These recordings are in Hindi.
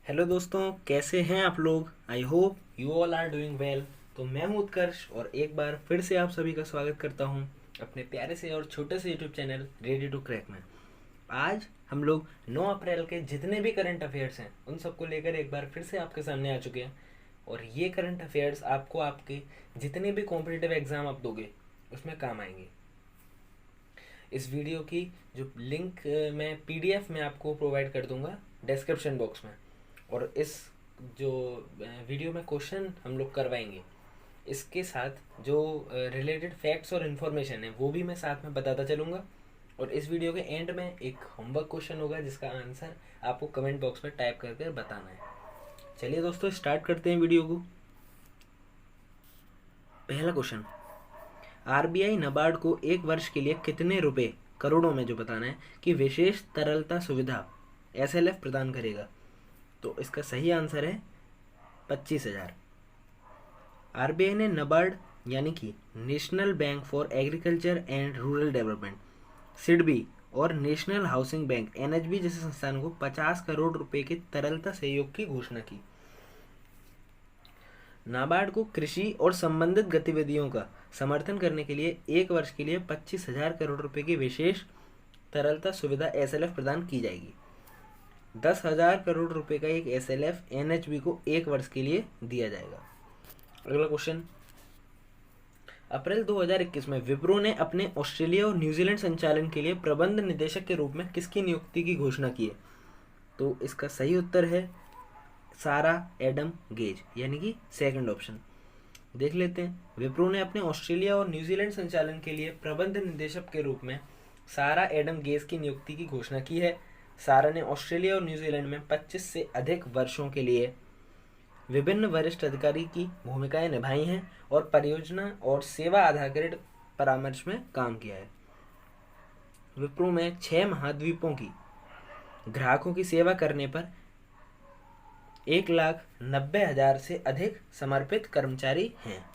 हेलो दोस्तों, कैसे हैं आप लोग। I hope you all are doing well. तो मैं हूं उत्कर्ष और एक बार फिर से आप सभी का स्वागत करता हूं अपने प्यारे से और छोटे से YouTube channel ready to crack में। आज हम लोग 9 अप्रैल के जितने भी करंट अफेयर्स हैं उन सबको लेकर एक बार फिर से आपके सामने आ चुके हैं। और ये करंट अफेयर्स आपको आपके जितने भी कॉम्पिटिटिव एग्ज़ाम आप दोगे उसमें काम आएंगे। इस वीडियो की जो लिंक मैं पीडीएफ में आपको प्रोवाइड कर दूंगा डिस्क्रिप्शन बॉक्स में। और इस जो वीडियो में क्वेश्चन हम लोग करवाएंगे इसके साथ जो रिलेटेड फैक्ट्स और इन्फॉर्मेशन है वो भी मैं साथ में बताता चलूँगा। और इस वीडियो के एंड में एक होमवर्क क्वेश्चन होगा जिसका आंसर आपको कमेंट बॉक्स में टाइप करके बताना है। चलिए दोस्तों, स्टार्ट करते हैं वीडियो को। पहला क्वेश्चन, आरबीआई नाबार्ड को एक वर्ष के लिए कितने रुपए, करोड़ों में जो बताना है, कि विशेष तरलता सुविधा एसएलएफ प्रदान करेगा। तो इसका सही आंसर है 25,000। आरबीआई ने नाबार्ड यानी कि national bank for agriculture and rural development SIDBI और नेशनल हाउसिंग बैंक एनएचबी जैसे संस्थानों को 50 करोड़ रुपए के तरलता सहयोग की घोषणा की। नाबार्ड को कृषि और संबंधित गतिविधियों का समर्थन करने के लिए एक वर्ष के लिए 25,000 करोड़ रुपए की विशेष तरलता सुविधा एसएलएफ प्रदान की जाएगी। 10,000 करोड़ रुपए का एक एसएलएफ एनएचबी को एक वर्ष के लिए दिया जाएगा। अगला क्वेश्चन, अप्रैल 2021 में विप्रो ने अपने ऑस्ट्रेलिया और न्यूजीलैंड संचालन के लिए प्रबंध निदेशक के रूप में किसकी नियुक्ति की घोषणा की है। तो इसका सही उत्तर है सारा एडम गेज, यानी कि सेकंड ऑप्शन। देख लेते हैं, विप्रो ने अपने ऑस्ट्रेलिया और न्यूजीलैंड संचालन के लिए प्रबंध निदेशक के रूप में सारा एडम गेज की नियुक्ति की घोषणा की है। सारा ने ऑस्ट्रेलिया और न्यूजीलैंड में 25 से अधिक वर्षों के लिए विभिन्न वरिष्ठ अधिकारी की भूमिकाएं निभाई हैं और परियोजना और सेवा आधारित परामर्श में काम किया है। विप्रो में 6 महाद्वीपों की ग्राहकों की सेवा करने पर 1,90,000 से अधिक समर्पित कर्मचारी हैं।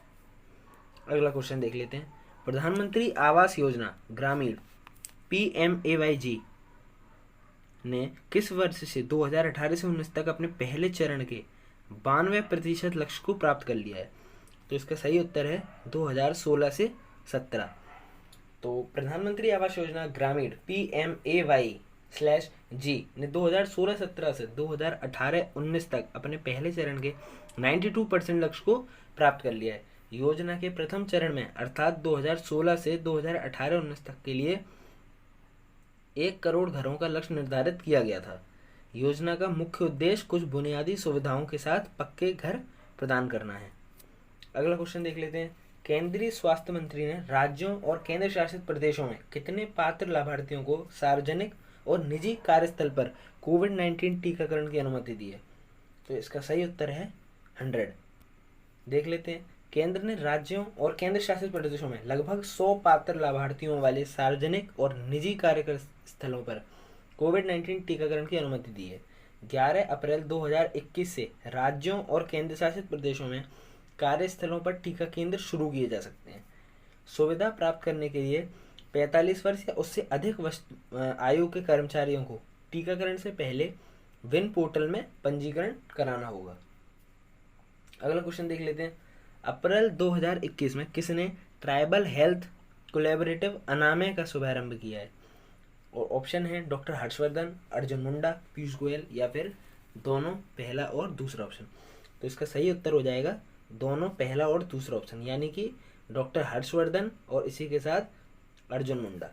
अगला क्वेश्चन देख लेते हैं, प्रधानमंत्री आवास योजना ग्रामीण PMAYG ने किस वर्ष से 2018 से 19 तक अपने पहले चरण के 92% लक्ष्य को प्राप्त कर लिया है। तो इसका सही उत्तर है 2016 से 17। तो प्रधानमंत्री आवास योजना ग्रामीण PMAY/G ने 2016-17 से 2018-19 तक अपने पहले चरण के 92% लक्ष्य को प्राप्त कर लिया है। योजना के प्रथम चरण में अर्थात 2016 से 2018-19 तक के लिए 1 करोड़ घरों का लक्ष्य निर्धारित किया गया था। योजना का मुख्य उद्देश्य कुछ बुनियादी सुविधाओं के साथ पक्के घर प्रदान करना है। अगला क्वेश्चन देख लेते हैं, केंद्रीय स्वास्थ्य मंत्री ने राज्यों और केंद्र शासित प्रदेशों में कितने पात्र लाभार्थियों को सार्वजनिक और निजी कार्यस्थल पर कोविड-19 टीकाकरण की अनुमति दी है। तो इसका सही उत्तर है 100। देख लेते हैं, केंद्र ने राज्यों और केंद्र शासित प्रदेशों में लगभग 100 पात्र लाभार्थियों वाले सार्वजनिक और निजी कार्यस्थलों पर कोविड-19 टीकाकरण की अनुमति दी है। 11 अप्रैल 2021 से राज्यों और केंद्र शासित प्रदेशों में कार्यस्थलों पर टीका केंद्र शुरू किए जा सकते हैं। सुविधा प्राप्त करने के लिए 45 वर्ष या उससे अधिक आयु के कर्मचारियों को टीकाकरण से पहले विन पोर्टल में पंजीकरण कराना होगा। अगला क्वेश्चन देख लेते हैं, अप्रैल 2021 में किसने ट्राइबल हेल्थ कोलैबोरेटिव अनामे का शुभारंभ किया है। और ऑप्शन है डॉक्टर हर्षवर्धन, अर्जुन मुंडा, पीयूष गोयल या फिर दोनों, पहला और दूसरा ऑप्शन। तो इसका सही उत्तर हो जाएगा दोनों, पहला और दूसरा ऑप्शन, यानी कि डॉक्टर हर्षवर्धन और इसी के साथ अर्जुन मुंडा।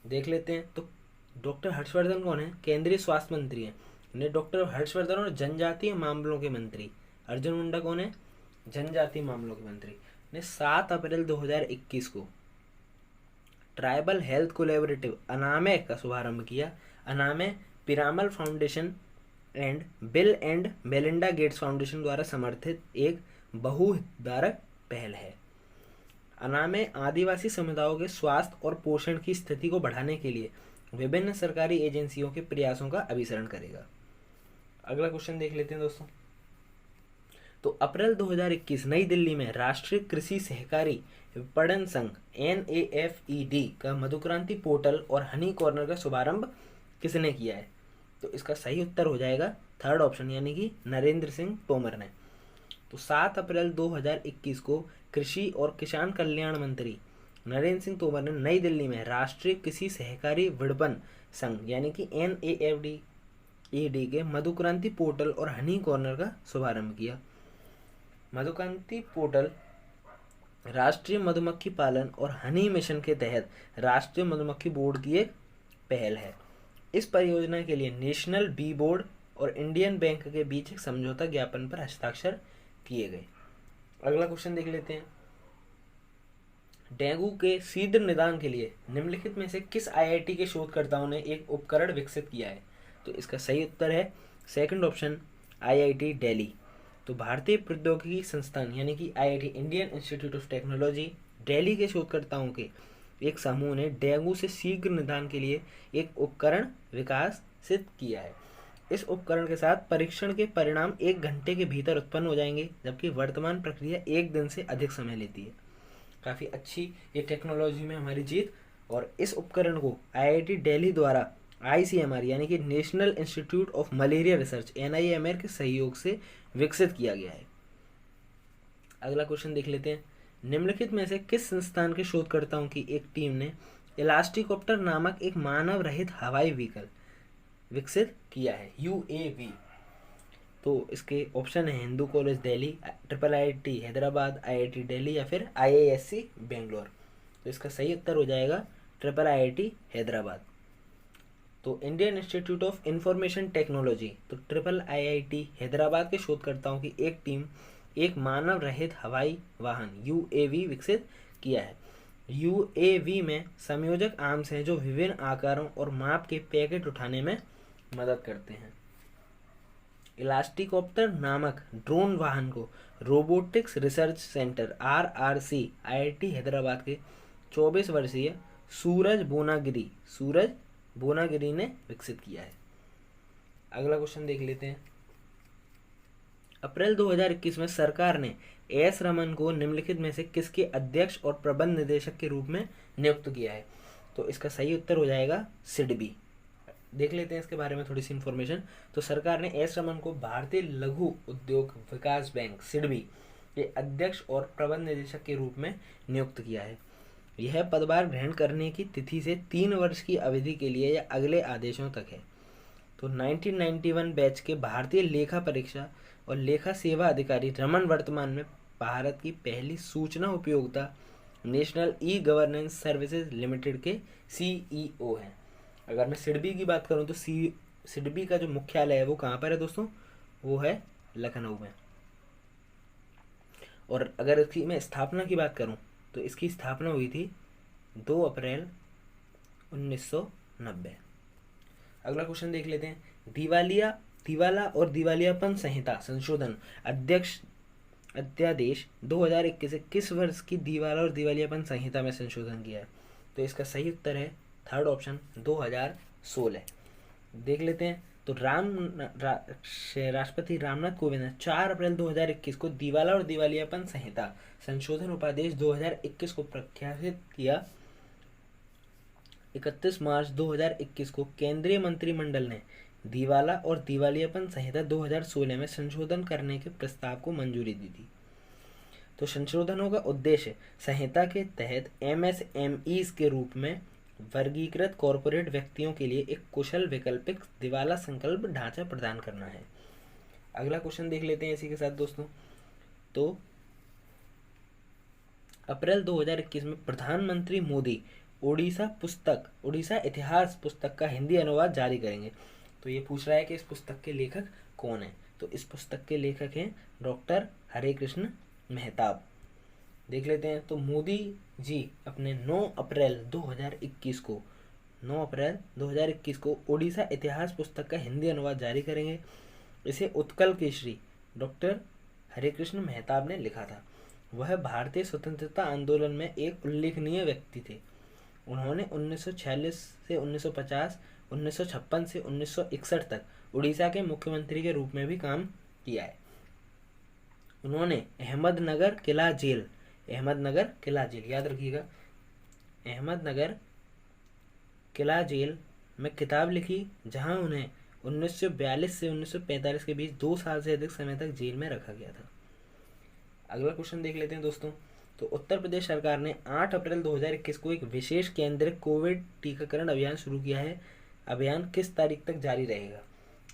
देख लेते हैं, तो डॉक्टर हर्षवर्धन कौन है, केंद्रीय स्वास्थ्य मंत्री हैं। ने डॉक्टर हर्षवर्धन और जनजातीय मामलों के मंत्री। अर्जुन मुंडा कौन है, जनजातीय मामलों के मंत्री। ने 7 अप्रैल 2021 को ट्राइबल हेल्थ कोलैबोरेटिव अनामे का शुभारंभ किया। अनामे Piramal foundation and Bill and Melinda Gates foundation द्वारा समर्थित एक बहुहितधारक पहल है। अनामे आदिवासी समुदायों के स्वास्थ्य और पोषण की स्थिति को बढ़ाने के लिए विभिन्न सरकारी एजेंसियों के प्रयासों का अभिसरण करेगा। अगला क्वेश्चन देख लेते हैं दोस्तों, तो अप्रैल 2021 नई दिल्ली में राष्ट्रीय कृषि सहकारी विपणन संघ NAFED का मधुक्रांति पोर्टल और हनी कॉर्नर का शुभारंभ किसने किया है। तो इसका सही उत्तर हो जाएगा थर्ड ऑप्शन यानी कि नरेंद्र सिंह तोमर ने। तो 7 अप्रैल 2021 को कृषि और किसान कल्याण मंत्री नरेंद्र सिंह तोमर ने नई दिल्ली में राष्ट्रीय कृषि सहकारी विपणन संघ यानी कि NAFED के मधुक्रांति पोर्टल और हनी कॉर्नर का शुभारंभ किया। मधुक्रांति पोर्टल राष्ट्रीय मधुमक्खी पालन और हनी मिशन के तहत राष्ट्रीय मधुमक्खी बोर्ड की एक पहल है। इस परियोजना के लिए नेशनल बी बोर्ड और इंडियन बैंक के बीच एक समझौता ज्ञापन पर हस्ताक्षर किए गए। अगला क्वेश्चन देख लेते हैं। डेंगू के शीघ्र निदान के लिए निम्नलिखित में से किस IIT के शोधकर्ताओं ने एक उपकरण विकसित किया है? तो इसका सही उत्तर है सेकंड ऑप्शन IIT दिल्ली। तो भारतीय प्रौद्योगिकी संस्थान यानी कि IIT Indian institute of technology Delhi के शोधकर्ताओं के एक समूह ने डेंगू से शीघ्र निदान के लिए एक उपकरण विकसित किया है। इस उपकरण के साथ परीक्षण के परिणाम 1 घंटे के भीतर उत्पन्न हो जाएंगे, जबकि वर्तमान प्रक्रिया 1 दिन से अधिक समय लेती है। काफ़ी अच्छी ये टेक्नोलॉजी में हमारी जीत। और इस उपकरण को IIT दिल्ली द्वारा ICMR यानी कि national institute of malaria research NIMR के सहयोग से विकसित किया गया है। अगला क्वेश्चन देख लेते हैं। निम्नलिखित में से किस संस्थान के शोधकर्ताओं की एक टीम ने इलास्टिकॉप्टर नामक एक मानव रहित हवाई व्हीकल विकसित किया है, UAV? तो इसके ऑप्शन है Hindu college Delhi, IIT Hyderabad, IIT Delhi या फिर IISc बेंगलोर। तो इसका सही उत्तर हो जाएगा IIT हैदराबाद। तो Indian institute of information technology तो IIT हैदराबाद के शोधकर्ताओं की एक टीम एक मानव रहित हवाई वाहन UAV विकसित किया है। UAV में संयोजक आर्म्स हैं जो विभिन्न आकारों और माप के पैकेट उठाने में मदद करते हैं। इलास्टिकॉप्टर नामक ड्रोन वाहन को robotics research centre RRC IIT Hyderabad के 24 वर्षीय सूरज बोनागिरी ने विकसित किया है। अगला क्वेश्चन देख लेते हैं। अप्रैल 2021 में सरकार ने एस रमन को निम्नलिखित में से किसके अध्यक्ष और प्रबंध निदेशक के रूप में नियुक्त किया है? तो इसका सही उत्तर हो जाएगा सिडबी। देख लेते हैं इसके बारे में थोड़ी सी इन्फॉर्मेशन। तो सरकार ने एस रमन को भारतीय लघु उद्योग विकास बैंक सिडबी के अध्यक्ष और प्रबंध निदेशक के रूप में नियुक्त किया है। यह पदभार ग्रहण करने की तिथि से 3 वर्ष की अवधि के लिए या अगले आदेशों तक है। तो 1991 बैच के भारतीय लेखा परीक्षा और लेखा सेवा अधिकारी रमन वर्तमान में भारत की पहली सूचना उपयोगिता नेशनल ई-गवर्नेंस सर्विसेज लिमिटेड के CEO हैं। अगर मैं सिडबी की बात करूं तो सिडबी का जो मुख्यालय है वो कहाँ पर है दोस्तों? वो है लखनऊ में। और अगर इसकी मैं स्थापना की बात करूं तो इसकी स्थापना हुई थी 2 अप्रैल 1990। अगला क्वेश्चन देख लेते हैं। दिवाला और दिवालियापन संहिता संशोधन अध्यादेश 2021 से किस वर्ष की दिवाला और दिवालियापन संहिता में संशोधन किया है? तो इसका सही उत्तर है थर्ड ऑप्शन 2016। देख लेते हैं। तो राष्ट्रपति रामनाथ कोविंद ने 4 अप्रैल 2021 को दिवाला और दिवालियापन संहिता संशोधन उपादेश 2021 को प्रख्यापित किया। 31 मार्च 2021 को केंद्रीय मंत्रिमंडल ने दिवाला और दिवालियापन संहिता 2016 में संशोधन करने के प्रस्ताव को मंजूरी दी थी। तो संशोधनों का उद्देश्य संहिता के तहत MSMEs के रूप में वर्गीकृत कॉरपोरेट व्यक्तियों के लिए एक कुशल वैकल्पिक दिवाला संकल्प ढांचा प्रदान करना है। अगला क्वेश्चन देख लेते हैं इसी के साथ दोस्तों। तो अप्रैल 2021 में प्रधानमंत्री मोदी ओडिशा इतिहास पुस्तक का हिंदी अनुवाद जारी करेंगे। तो ये पूछ रहा है कि इस पुस्तक के लेखक कौन है? तो इस पुस्तक के लेखक हैं डॉक्टर हरे कृष्ण मेहताब। देख लेते हैं। तो मोदी जी अपने 9 अप्रैल 2021 को ओडिशा इतिहास पुस्तक का हिंदी अनुवाद जारी करेंगे। इसे उत्कल केसरी डॉक्टर हरे कृष्ण मेहताब ने लिखा था। वह भारतीय स्वतंत्रता आंदोलन में एक उल्लेखनीय व्यक्ति थे। उन्होंने 1946 से 1950, 1956 से 1961 तक उड़ीसा के मुख्यमंत्री के रूप में भी काम किया है। उन्होंने अहमदनगर किला जेल याद रखिएगा, अहमदनगर किला जेल में किताब लिखी, जहां उन्हें 1942 से 1945 के बीच 2 साल से अधिक समय तक जेल में रखा गया था। अगला क्वेश्चन देख लेते हैं दोस्तों। तो उत्तर प्रदेश सरकार ने 8 अप्रैल 2021 को एक विशेष केंद्रीय कोविड टीकाकरण अभियान शुरू किया है। अभियान किस तारीख तक जारी रहेगा?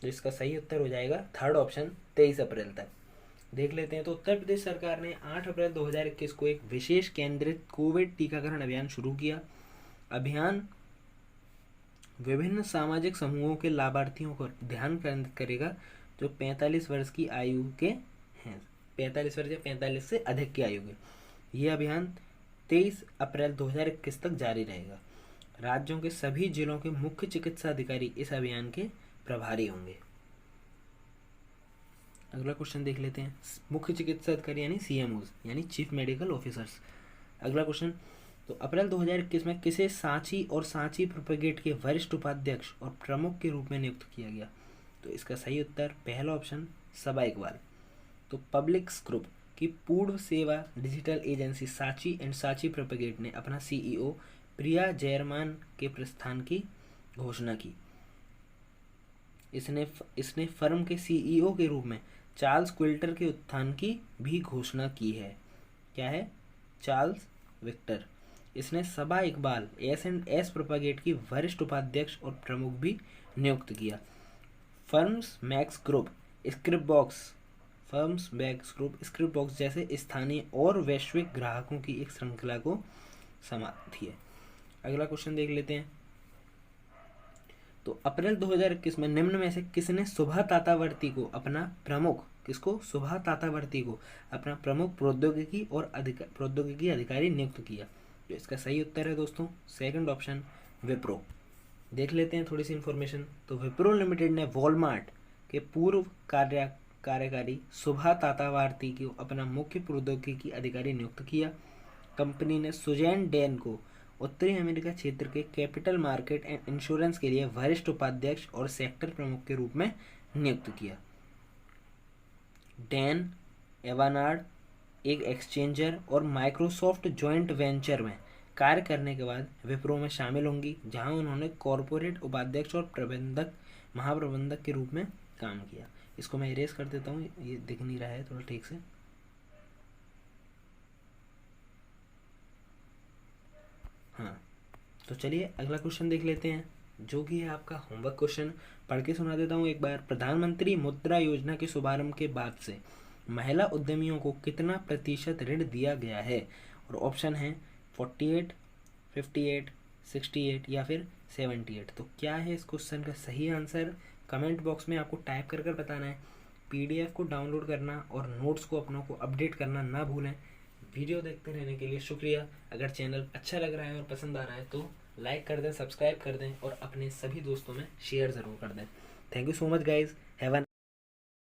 तो इसका सही उत्तर हो जाएगा थर्ड ऑप्शन, 23 अप्रैल तक। देख लेते हैं। तो उत्तर प्रदेश सरकार ने 8 अप्रैल 2021 को एक विशेष केंद्रित कोविड टीकाकरण अभियान शुरू किया। अभियान विभिन्न सामाजिक समूहों के लाभार्थियों को ध्यान केंद्रित करेगा जो 45 वर्ष की आयु के हैं, 45 वर्ष या 45 से अधिक की आयु के। ये अभियान 23 अप्रैल 2021 तक जारी रहेगा। राज्यों के सभी जिलों के मुख्य चिकित्सा अधिकारी इस अभियान के प्रभारी होंगे। अगला क्वेश्चन देख लेते हैं। मुख्य चिकित्सा अधिकारी यानी सीएमओज यानी चीफ मेडिकल ऑफिसर्स। अगला क्वेश्चन। तो अप्रैल 2021 में किसे सांची और सांची प्रोपेगेट के वरिष्ठ उपाध्यक्ष और प्रमुख के रूप में नियुक्त किया गया? तो इसका सही उत्तर पहला ऑप्शन, सबा इकबाल। तो पब्लिक्स ग्रुप की पूर्व सेवा digital agency Sanchi and Sanchi propagate ने अपना सीईओ प्रिया जयरमान के प्रस्थान की घोषणा की। इसने फर्म के सीईओ के रूप में चार्ल्स क्विल्टर के उत्थान की भी घोषणा की है। क्या है? Charles Victor. इसने सबा इकबाल एस प्रोपेगेट की वरिष्ठ उपाध्यक्ष और प्रमुख भी नियुक्त किया। Firms max group script box जैसे स्थानीय और वैश्विक ग्राहकों की एक श्रृंखला को समाप्ति है। अगला क्वेश्चन देख लेते हैं। तो अप्रैल 2021 में निम्न में से किसने सुभा तातावर्ती को अपना प्रमुख प्रौद्योगिकी अधिकारी नियुक्त किया? तो इसका सही उत्तर है दोस्तों सेकंड ऑप्शन, विप्रो। देख लेते हैं थोड़ी सी इंफॉर्मेशन। तो विप्रो लिमिटेड ने वॉलमार्ट के पूर्व कार्यकारी सुभा तातावर्ती को अपना मुख्य प्रौद्योगिकी अधिकारी नियुक्त किया। कंपनी ने सुजैन डैन को उत्तरी अमेरिका क्षेत्र के कैपिटल मार्केट एंड इंश्योरेंस के लिए वरिष्ठ उपाध्यक्ष और सेक्टर प्रमुख के रूप में नियुक्त किया। डैन एवानार्ड एक एक्सचेंजर और माइक्रोसॉफ्ट जॉइंट वेंचर में कार्य करने के बाद विप्रो में शामिल होंगी, जहां उन्होंने कॉरपोरेट उपाध्यक्ष और महाप्रबंधक के रूप में काम किया। इसको मैं इरेज कर देता हूँ, ये दिख नहीं रहा है थोड़ा ठीक से। हाँ, तो चलिए अगला क्वेश्चन देख लेते हैं, जो कि है आपका होमवर्क क्वेश्चन। पढ़ के सुना देता हूँ एक बार। प्रधानमंत्री मुद्रा योजना के शुभारंभ के बाद से महिला उद्यमियों को कितना प्रतिशत ऋण दिया गया है? और ऑप्शन है 48, 58, 68 या फिर 78। तो क्या है इस क्वेश्चन का सही आंसर? कमेंट बॉक्स में आपको टाइप कर कर बताना है। पीडीएफ को डाउनलोड करना और नोट्स को अपनों को अपडेट करना ना भूलें। वीडियो देखते रहने के लिए शुक्रिया। अगर चैनल अच्छा लग रहा है और पसंद आ रहा है तो लाइक कर दें, सब्सक्राइब कर दें और अपने सभी दोस्तों में शेयर ज़रूर कर दें। Thank you so much guys. Have